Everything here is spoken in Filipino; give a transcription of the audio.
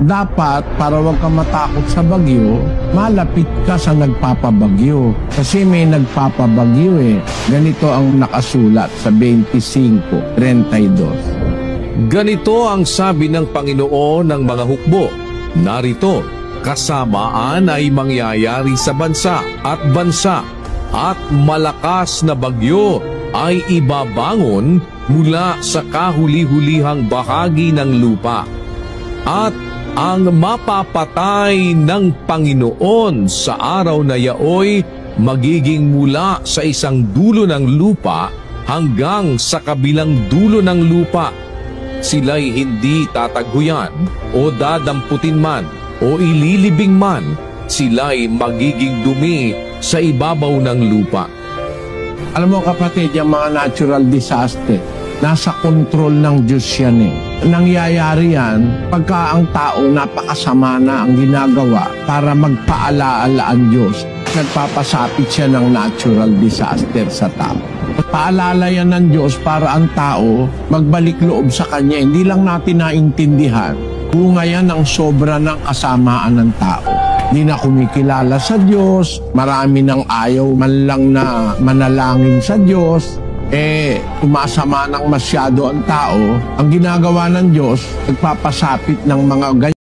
dapat para wag ka matakot sa bagyo, malapit ka sa nagpapabagyo. Kasi may nagpapabagyo eh. Ganito ang nakasulat sa 25:32. Ganito ang sabi ng Panginoon ng mga hukbo. Narito, kasamaan ay mangyayari sa bansa, at malakas na bagyo ay ibabangon mula sa kahuli-hulihang bahagi ng lupa. At ang mapapatay ng Panginoon sa araw na yaoy magiging mula sa isang dulo ng lupa hanggang sa kabilang dulo ng lupa. Sila'y hindi tataguyan o dadamputin man o ililibing man, sila'y magiging dumi sa ibabaw ng lupa. Alam mo kapatid, yung mga natural disaster, nasa kontrol ng Diyos yan eh. Nangyayari yan pagka ang tao napakasama na ang ginagawa para magpaalaala ang Diyos. Nagpapasapit siya ng natural disaster sa tao. Paalala yan ng Diyos para ang tao magbalik loob sa Kanya. Hindi lang natin naintindihan. Bunga yan ang sobra ng kasamaan ng tao. Hindi na kumikilala sa Diyos. Marami nang ayaw man lang na manalangin sa Diyos. Tumasama ng masyado ang tao. Ang ginagawa ng Diyos, nagpapasapit ng mga ganyan.